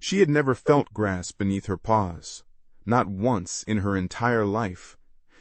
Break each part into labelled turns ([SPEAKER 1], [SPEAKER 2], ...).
[SPEAKER 1] She had never felt grass beneath her paws, not once in her entire life.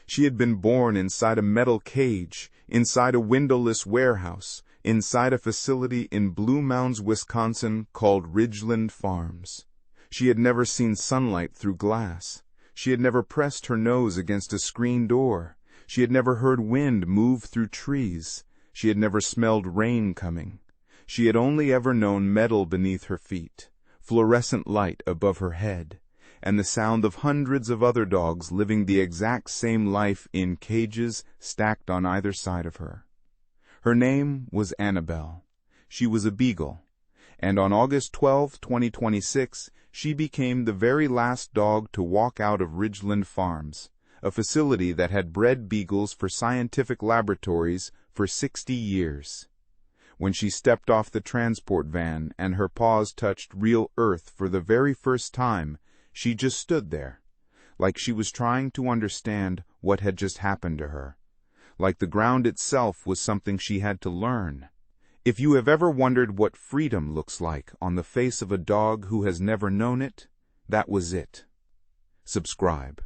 [SPEAKER 1] She had been born inside a metal cage, inside a windowless warehouse, inside a facility in Blue Mounds, Wisconsin called Ridglan Farms. She had never seen sunlight through glass. She had never pressed her nose against a screen door. She had never heard wind move through trees. She had never smelled rain coming. She had only ever known metal beneath her feet, fluorescent light above her head, and the sound of hundreds of other dogs living the exact same life in cages stacked on either side of her. Her name was Annabelle. She was a beagle, and on August 12, 2026, she became the very last dog to walk out of Ridglan Farms, a facility that had bred beagles for scientific laboratories for 60 years. When she stepped off the transport van and her paws touched real earth for the very first time, she just stood there, like she was trying to understand what had just happened to her, like the ground itself was something she had to learn. If you have ever wondered what freedom looks like on the face of a dog who has never known it, that was it. Subscribe.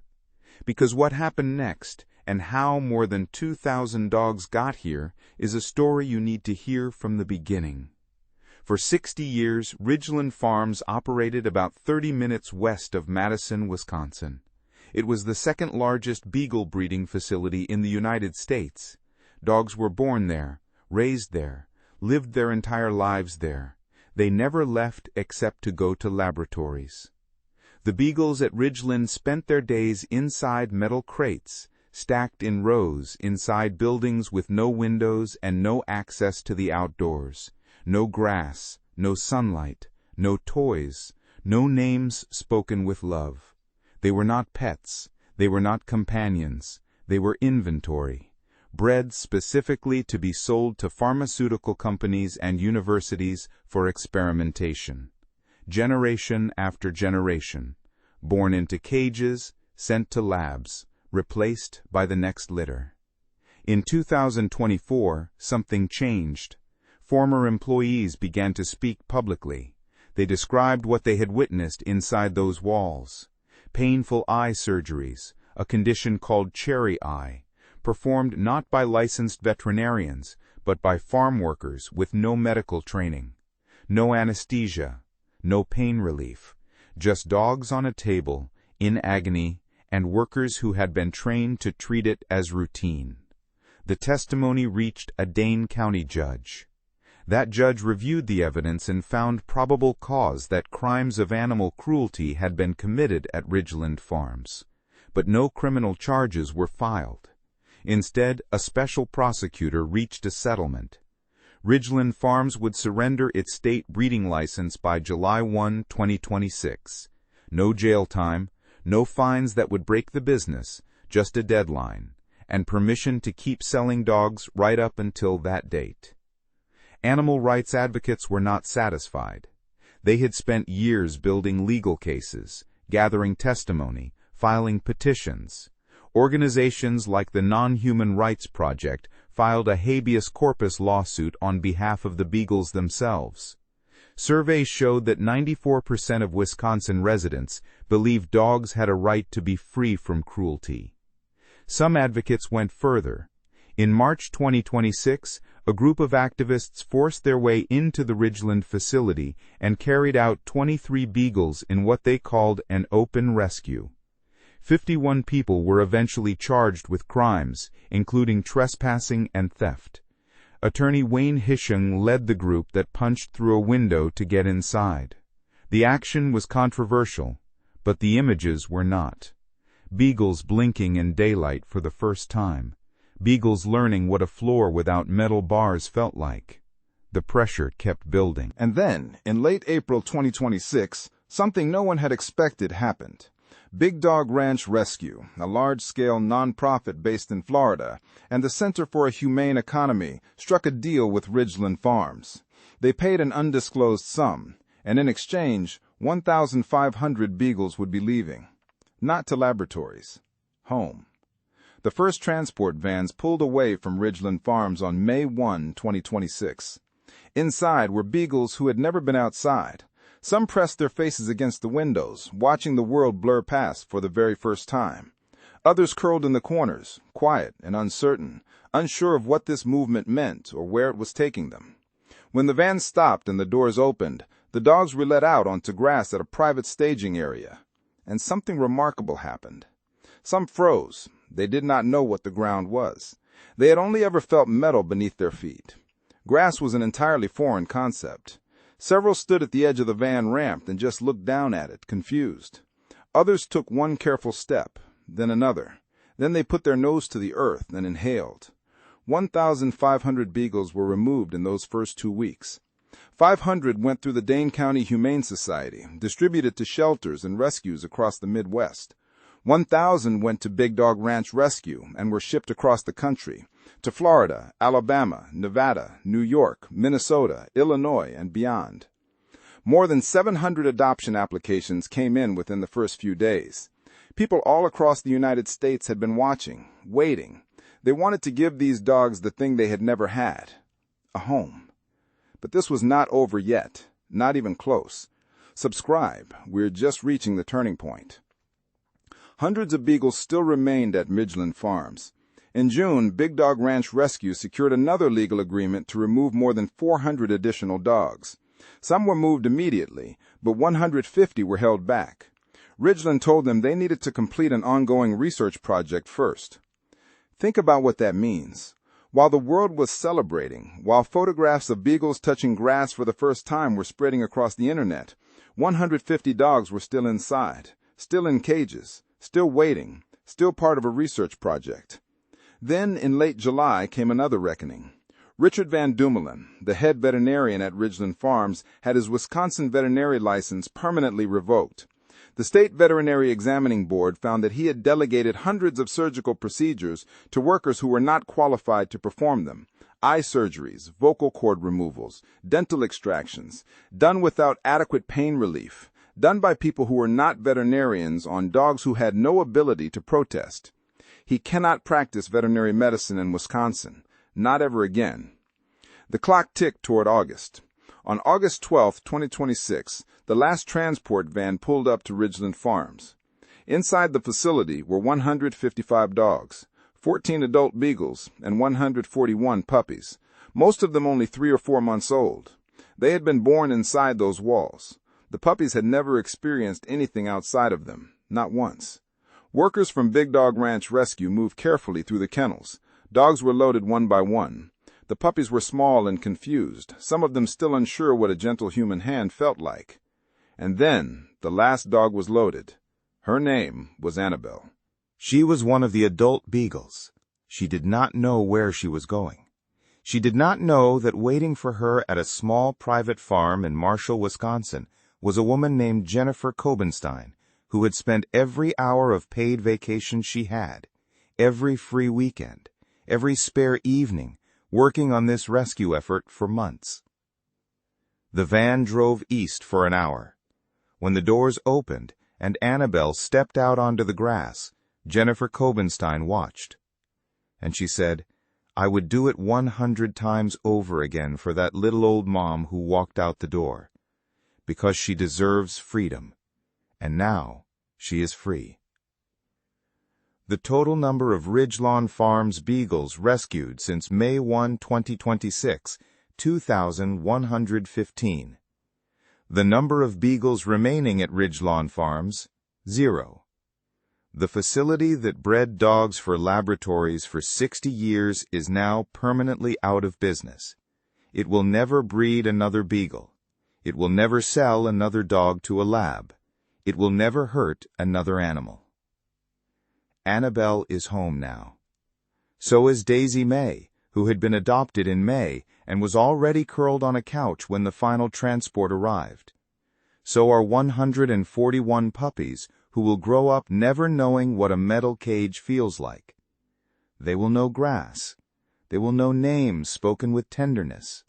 [SPEAKER 1] Because what happened next, and how more than 2,000 dogs got here, is a story you need to hear from the beginning. For 60 years, Ridglan Farms operated about 30 minutes west of Madison, Wisconsin. It was the second largest beagle breeding facility in the United States. Dogs were born there, raised there, lived their entire lives there. They never left except to go to laboratories. The beagles at Ridglan spent their days inside metal crates, stacked in rows inside buildings with no windows and no access to the outdoors. No grass, no sunlight, no toys, no names spoken with love. They were not pets, they were not companions, they were inventory, bred specifically to be sold to pharmaceutical companies and universities for experimentation. Generation after generation, born into cages, sent to labs, replaced by the next litter. In 2024, something changed. Former employees began to speak publicly. They described what they had witnessed inside those walls. Painful eye surgeries, a condition called cherry eye, performed not by licensed veterinarians, but by farm workers with no medical training. No anesthesia, no pain relief, just dogs on a table, in agony, and workers who had been trained to treat it as routine. The testimony reached a Dane County judge. That judge reviewed the evidence and found probable cause that crimes of animal cruelty had been committed at Ridglan Farms, but no criminal charges were filed. Instead, a special prosecutor reached a settlement. Ridglan Farms would surrender its state breeding license by July 1, 2026. No jail time, no fines that would break the business, just a deadline, and permission to keep selling dogs right up until that date. Animal rights advocates were not satisfied. They had spent years building legal cases, gathering testimony, filing petitions. Organizations like the Non-Human Rights Project filed a habeas corpus lawsuit on behalf of the beagles themselves. Surveys showed that 94% of Wisconsin residents believed dogs had a right to be free from cruelty. Some advocates went further. In March 2026, a group of activists forced their way into the Ridglan facility and carried out 23 beagles in what they called an open rescue. 51 people were eventually charged with crimes, including trespassing and theft. Attorney Wayne Hishung led the group that punched through a window to get inside. The action was controversial, but the images were not. Beagles blinking in daylight for the first time. Beagles learning what a floor without metal bars felt like. The pressure kept building.
[SPEAKER 2] And then, in late April 2026, something no one had expected happened. Big Dog Ranch Rescue, a large-scale nonprofit based in Florida, and the Center for a Humane Economy struck a deal with Ridglan Farms. They paid an undisclosed sum, and in exchange, 1,500 beagles would be leaving. Not to laboratories. Home. The first transport vans pulled away from Ridglan Farms on May 1, 2026. Inside were beagles who had never been outside. Some pressed their faces against the windows, watching the world blur past for the very first time. Others curled in the corners, quiet and uncertain, unsure of what this movement meant or where it was taking them. When the van stopped and the doors opened, the dogs were let out onto grass at a private staging area. And something remarkable happened. Some froze. They did not know what the ground was. They had only ever felt metal beneath their feet. Grass was an entirely foreign concept. Several stood at the edge of the van ramp and just looked down at it, confused. Others took one careful step, then another. Then they put their nose to the earth and inhaled. 1,500 beagles were removed in those first 2 weeks. 500 went through the Dane County Humane Society, distributed to shelters and rescues across the Midwest. 1,000 went to Big Dog Ranch Rescue and were shipped across the country, to Florida, Alabama, Nevada, New York, Minnesota, Illinois, and beyond. More than 700 adoption applications came in within the first few days. People all across the United States had been watching, waiting. They wanted to give these dogs the thing they had never had, a home. But this was not over yet, not even close. Subscribe, we're just reaching the turning point. Hundreds of beagles still remained at Ridglan Farms. In June, Big Dog Ranch Rescue secured another legal agreement to remove more than 400 additional dogs. Some were moved immediately, but 150 were held back. Ridglan told them they needed to complete an ongoing research project first. Think about what that means. While the world was celebrating, while photographs of beagles touching grass for the first time were spreading across the internet, 150 dogs were still inside, still in cages, still waiting, still part of a research project. Then, in late July, came another reckoning. Richard Van Dumoulin, the head veterinarian at Ridglan Farms, had his Wisconsin veterinary license permanently revoked. The State Veterinary Examining Board found that he had delegated hundreds of surgical procedures to workers who were not qualified to perform them. Eye surgeries, vocal cord removals, dental extractions, done without adequate pain relief, done by people who were not veterinarians on dogs who had no ability to protest. He cannot practice veterinary medicine in Wisconsin. Not ever again. The clock ticked toward August. On August 12, 2026, the last transport van pulled up to Ridglan Farms. Inside the facility were 155 dogs, 14 adult beagles, and 141 puppies, most of them only 3 or 4 months old. They had been born inside those walls. The puppies had never experienced anything outside of them, not once. Workers from Big Dog Ranch Rescue moved carefully through the kennels. Dogs were loaded one by one. The puppies were small and confused, some of them still unsure what a gentle human hand felt like. And then the last dog was loaded. Her name was Annabelle.
[SPEAKER 1] She was one of the adult beagles. She did not know where she was going. She did not know that waiting for her at a small private farm in Marshall, Wisconsin, was a woman named Jennifer Kobenstein, who had spent every hour of paid vacation she had, every free weekend, every spare evening, working on this rescue effort for months. The van drove east for an hour. When the doors opened and Annabelle stepped out onto the grass, Jennifer Kobenstein watched. And she said, "I would do it 100 times over again for that little old mom who walked out the door, because she deserves freedom. And now she is free." The total number of Ridglan Farms beagles rescued since May 1, 2026, 2,115. The number of beagles remaining at Ridglan Farms, 0. The facility that bred dogs for laboratories for 60 years is now permanently out of business. It will never breed another beagle. It will never sell another dog to a lab. It will never hurt another animal. Annabelle is home now. So is Daisy May, who had been adopted in May and was already curled on a couch when the final transport arrived. So are 141 puppies who will grow up never knowing what a metal cage feels like. They will know grass. They will know names spoken with tenderness.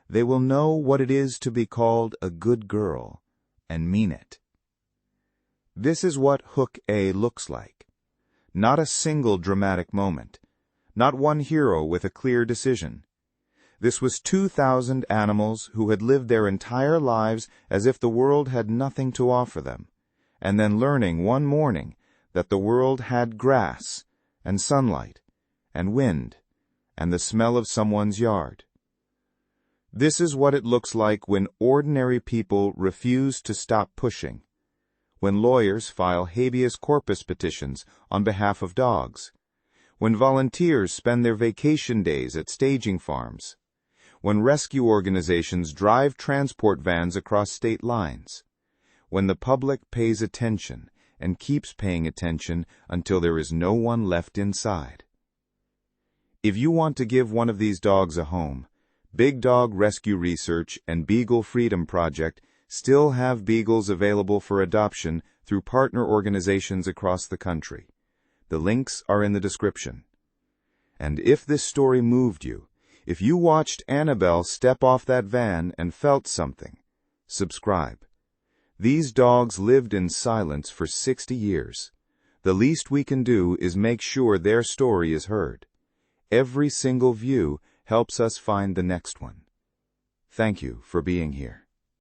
[SPEAKER 1] They will know what it is to be called a good girl and mean it. This is what Hook A looks like. Not a single dramatic moment. Not one hero with a clear decision.
[SPEAKER 2] This was 2,000 animals who had lived their entire lives as if the world had nothing to offer them, and then learning one morning that the world had grass, and sunlight, and wind, and the smell of someone's yard. This is what it looks like when ordinary people refuse to stop pushing, when lawyers file habeas corpus petitions on behalf of dogs, when volunteers spend their vacation days at staging farms, when rescue organizations drive transport vans across state lines, when the public pays attention and keeps paying attention until there is no one left inside. If you want to give one of these dogs a home, Big Dog Rescue Research and Beagle Freedom Project still have beagles available for adoption through partner organizations across the country. The links are in the description. And if this story moved you, if you watched Annabelle step off that van and felt something, subscribe. These dogs lived in silence for 60 years. The least we can do is make sure their story is heard. Every single view helps us find the next one. Thank you for being here.